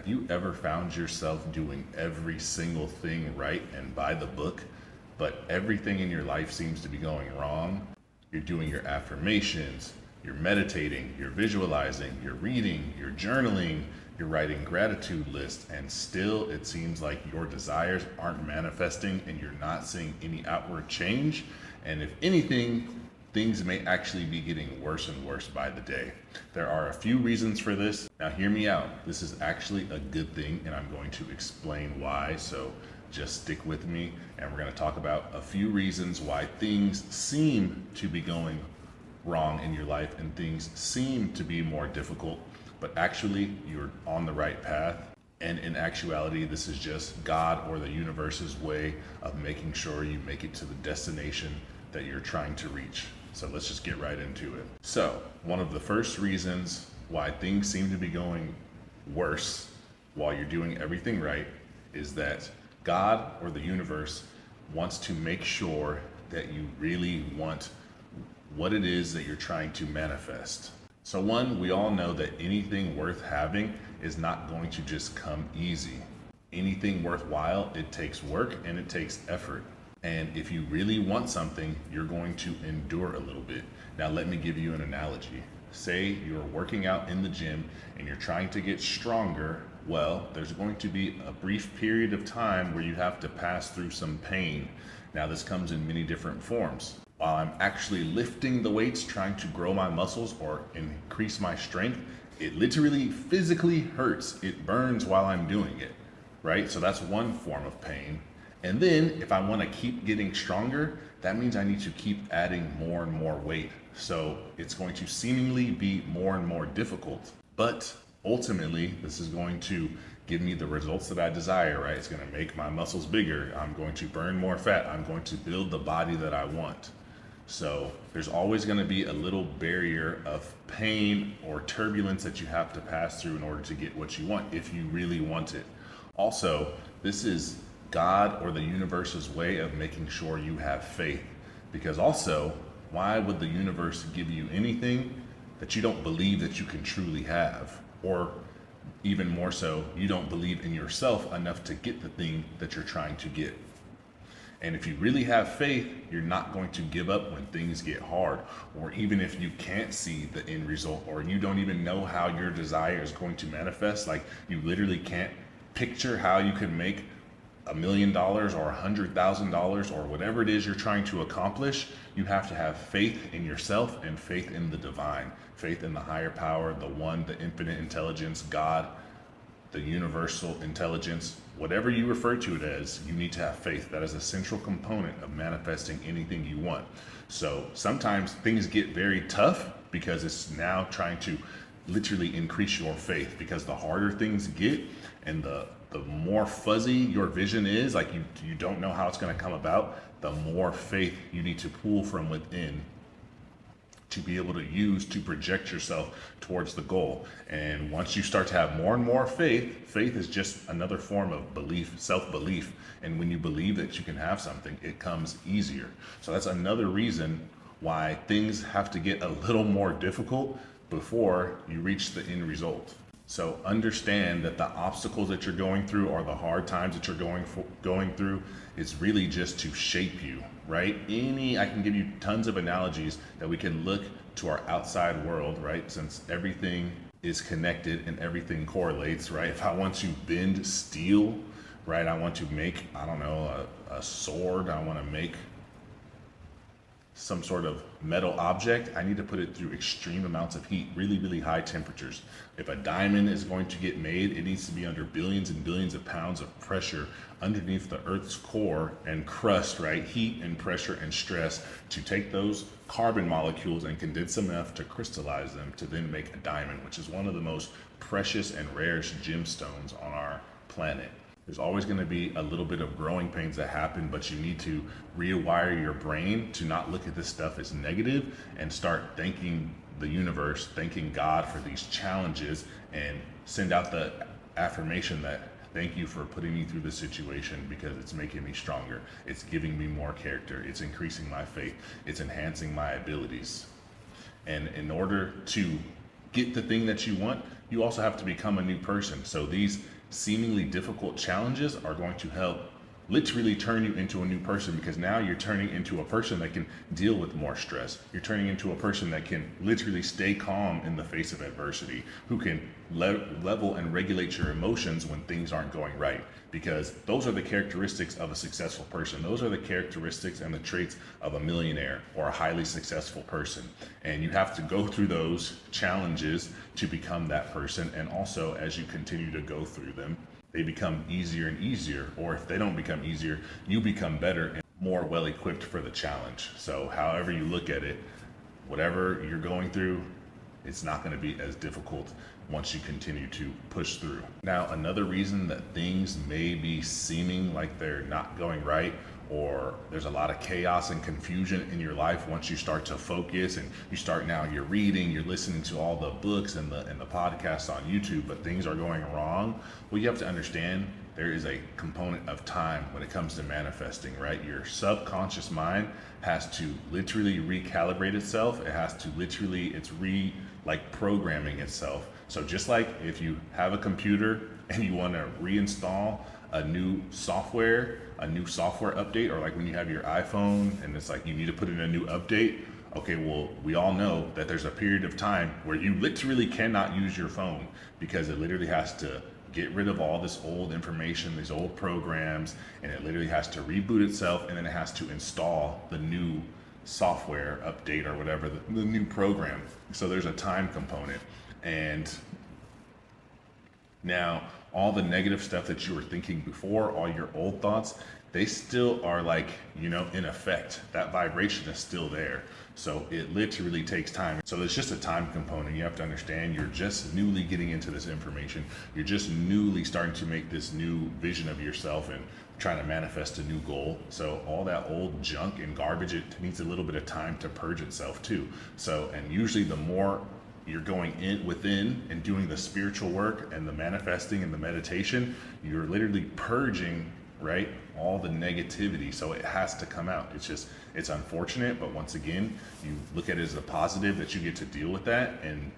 Have you ever found yourself doing every single thing right and by the book, but everything in your life seems to be going wrong? You're doing your affirmations, you're meditating, you're visualizing, you're reading, you're journaling, you're writing gratitude lists, and still it seems like your desires aren't manifesting and you're not seeing any outward change. And if anything, things may actually be getting worse and worse by the day. There are a few reasons for this. Now hear me out. This is actually a good thing and I'm going to explain why, so just stick with me and we're going to talk about a few reasons why things seem to be going wrong in your life and things seem to be more difficult, but actually you're on the right path. And in actuality, this is just God or the universe's way of making sure you make it to the destination that you're trying to reach. So let's just get right into it. So one of the first reasons why things seem to be going worse while you're doing everything right is that God or the universe wants to make sure that you really want what it is that you're trying to manifest. So one, we all know that anything worth having is not going to just come easy. Anything worthwhile, it takes work and it takes effort. And if you really want something, you're going to endure a little bit. Now, let me give you an analogy. Say you're working out in the gym and you're trying to get stronger. Well, there's going to be a brief period of time where you have to pass through some pain. Now, this comes in many different forms. While I'm actually lifting the weights, trying to grow my muscles or increase my strength, it literally physically hurts. It burns while I'm doing it, right? So that's one form of pain. And then if I want to keep getting stronger, that means I need to keep adding more and more weight. So it's going to seemingly be more and more difficult, but ultimately this is going to give me the results that I desire, right? It's going to make my muscles bigger. I'm going to burn more fat. I'm going to build the body that I want. So there's always going to be a little barrier of pain or turbulence that you have to pass through in order to get what you want, if you really want it. Also, this is God or the universe's way of making sure you have faith. Because also, why would the universe give you anything that you don't believe that you can truly have? Or even more so, you don't believe in yourself enough to get the thing that you're trying to get. And if you really have faith, you're not going to give up when things get hard, or even if you can't see the end result, or you don't even know how your desire is going to manifest. Like you literally can't picture how you can make $1 million or $100,000 or whatever it is you're trying to accomplish. You have to have faith in yourself and faith in the divine, faith in the higher power, the one, the infinite intelligence, God, the universal intelligence, whatever you refer to it as. You need to have faith. That is a central component of manifesting anything you want. So sometimes things get very tough because it's now trying to literally increase your faith, because the harder things get and the more fuzzy your vision is, like you don't know how it's going to come about, the more faith you need to pull from within to be able to use to project yourself towards the goal. And once you start to have more and more faith, faith is just another form of belief, self-belief. And when you believe that you can have something, it comes easier. So that's another reason why things have to get a little more difficult before you reach the end result. So understand that the obstacles that you're going through or the hard times that you're going through is really just to shape you, right? I can give you tons of analogies that we can look to our outside world, right? Since everything is connected and everything correlates, right? If I want to bend steel, right? I want to make, I don't know, a sword. I want to make some sort of metal object. I need to put it through extreme amounts of heat, really, really high temperatures. If a diamond is going to get made, it needs to be under billions and billions of pounds of pressure underneath the Earth's core and crust, right? Heat and pressure and stress to take those carbon molecules and condense them enough to crystallize them to then make a diamond, which is one of the most precious and rarest gemstones on our planet. There's always going to be a little bit of growing pains that happen, but you need to rewire your brain to not look at this stuff as negative and start thanking the universe, thanking God for these challenges, and send out the affirmation that thank you for putting me through this situation because it's making me stronger. It's giving me more character. It's increasing my faith. It's enhancing my abilities. And in order to get the thing that you want, you also have to become a new person. So these seemingly difficult challenges are going to help literally turn you into a new person, because now you're turning into a person that can deal with more stress. You're turning into a person that can literally stay calm in the face of adversity, who can level and regulate your emotions when things aren't going right, because those are the characteristics of a successful person. Those are the characteristics and the traits of a millionaire or a highly successful person. And you have to go through those challenges to become that person. And also, as you continue to go through them, they become easier and easier, or if they don't become easier, you become better and more well equipped for the challenge. So however you look at it, whatever you're going through, it's not going to be as difficult once you continue to push through. Now, another reason that things may be seeming like they're not going right, or there's a lot of chaos and confusion in your life once you start to focus and you start, now you're reading, you're listening to all the books and the podcasts on YouTube, but things are going wrong. Well, you have to understand there is a component of time when it comes to manifesting, right? Your subconscious mind has to literally recalibrate itself. It has to literally, it's programming itself. So just like if you have a computer and you want to reinstall a new software update, or like when you have your iPhone and it's like you need to put in a new update. Okay, well, we all know that there's a period of time where you literally cannot use your phone, because it literally has to get rid of all this old information, these old programs, and it literally has to reboot itself, and then it has to install the new software update or whatever, the new program. So there's a time component. And now all the negative stuff that you were thinking before, all your old thoughts, they still are in effect. That vibration is still there. So it literally takes time. So there's just a time component. You have to understand you're just newly getting into this information. You're just newly starting to make this new vision of yourself and trying to manifest a new goal. So all that old junk and garbage, it needs a little bit of time to purge itself too. So, and usually the more you're going within and doing the spiritual work and the manifesting and the meditation, you're literally purging, right, all the negativity. So it has to come out. It's unfortunate, but once again, you look at it as a positive that you get to deal with that. And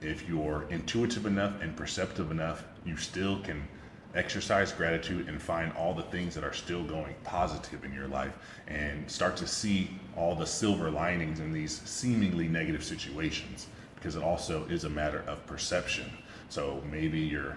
if you're intuitive enough and perceptive enough, you still can exercise gratitude and find all the things that are still going positive in your life, and start to see all the silver linings in these seemingly negative situations, because it also is a matter of perception. So maybe you're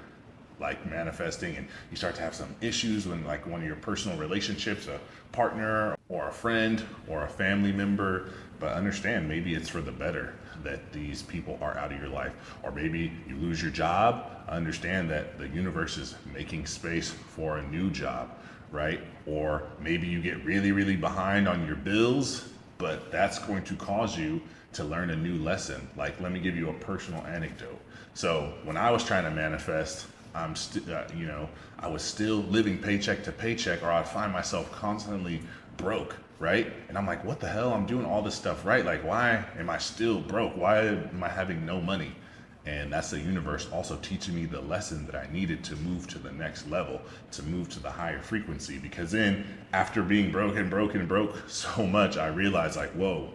manifesting and you start to have some issues when one of your personal relationships, a partner or a friend or a family member, but understand maybe it's for the better that these people are out of your life. Or maybe you lose your job, understand that the universe is making space for a new job, right? Or maybe you get really, really behind on your bills, but that's going to cause you to learn a new lesson. Let me give you a personal anecdote. So when I was trying to manifest, I was still living paycheck to paycheck, or I'd find myself constantly broke, right? And I'm like, what the hell? I'm doing all this stuff right. Why am I still broke? Why am I having no money? And that's the universe also teaching me the lesson that I needed to move to the next level, to move to the higher frequency. Because then after being broke so much, I realized whoa,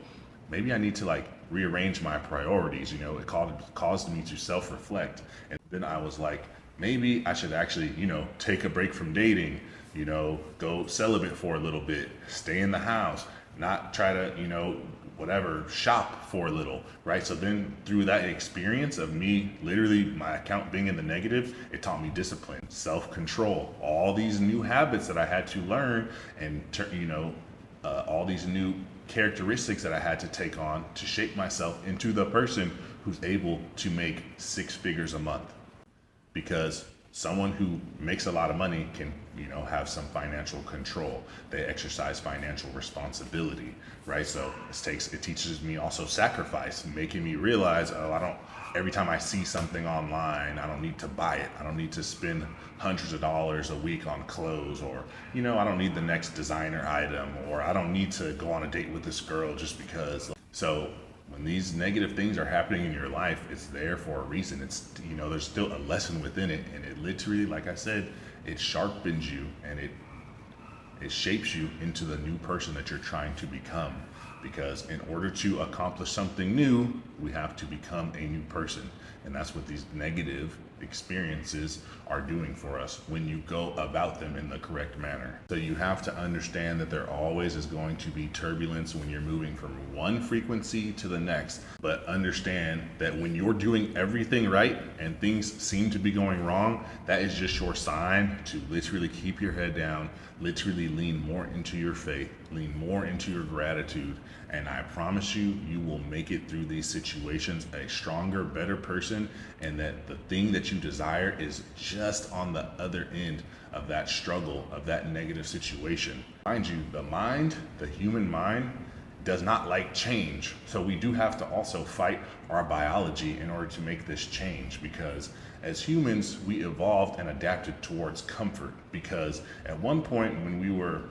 maybe I need to rearrange my priorities. It caused me to self-reflect. And then I was like, maybe I should actually, take a break from dating, go celibate for a little bit, stay in the house, not try to, shop for a little, right? So then through that experience of me, literally my account being in the negative, it taught me discipline, self-control, all these new habits that I had to learn, and, all these new characteristics that I had to take on to shape myself into the person who's able to make 6 figures a month. Because someone who makes a lot of money can, have some financial control. They exercise financial responsibility, right? So it teaches me also sacrifice, making me realize, every time I see something online, I don't need to buy it. I don't need to spend hundreds of dollars a week on clothes, or, I don't need the next designer item, or I don't need to go on a date with this girl just because. So when these negative things are happening in your life, it's there for a reason. It's, there's still a lesson within it, and it literally, like I said, it sharpens you, and it shapes you into the new person that you're trying to become. Because in order to accomplish something new, we have to become a new person. And that's what these negative experiences are doing for us when you go about them in the correct manner. So you have to understand that there always is going to be turbulence when you're moving from one frequency to the next. But understand that when you're doing everything right and things seem to be going wrong, that is just your sign to literally keep your head down, literally lean more into your faith, lean more into your gratitude. And I promise you, you will make it through these situations a stronger, better person, and that the thing that you desire is just on the other end of that struggle, of that negative situation. Mind you, the mind, the human mind, does not like change. So we do have to also fight our biology in order to make this change, because as humans, we evolved and adapted towards comfort. Because at one point when we were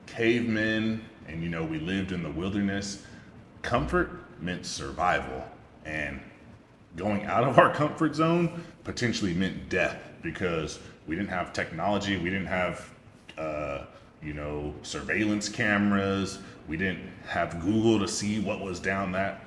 cavemen and we lived in the wilderness, comfort meant survival, and going out of our comfort zone potentially meant death, because we didn't have technology, we didn't have surveillance cameras, we didn't have Google to see what was down that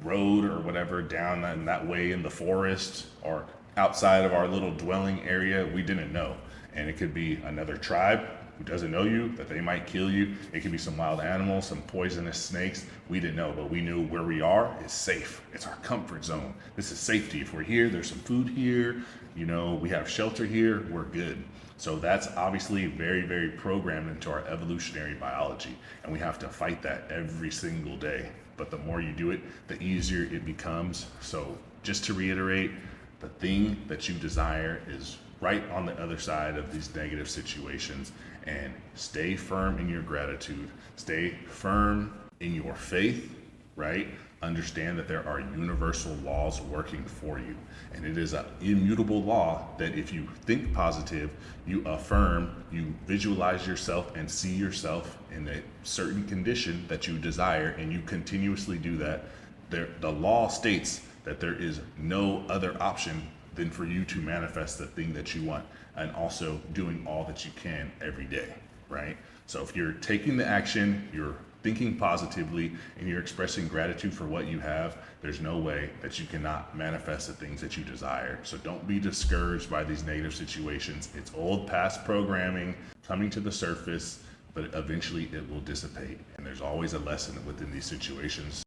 road or whatever, down that way in the forest or outside of our little dwelling area. We didn't know. And it could be another tribe who doesn't know you, that they might kill you. It could be some wild animals, some poisonous snakes. We didn't know, but we knew where we are is safe. It's our comfort zone. This is safety. If we're here, there's some food here, we have shelter here, we're good. So that's obviously very, very programmed into our evolutionary biology, and we have to fight that every single day. But the more you do it, the easier it becomes. So just to reiterate, the thing that you desire is right on the other side of these negative situations, and stay firm in your gratitude, stay firm in your faith, right? Understand that there are universal laws working for you, and it is an immutable law that if you think positive, you affirm, you visualize yourself and see yourself in a certain condition that you desire, and you continuously do that, the law states that there is no other option than for you to manifest the thing that you want, and also doing all that you can every day, right? So if you're taking the action, you're thinking positively, and you're expressing gratitude for what you have, there's no way that you cannot manifest the things that you desire. So don't be discouraged by these negative situations. It's old past programming coming to the surface, but eventually it will dissipate. And there's always a lesson within these situations.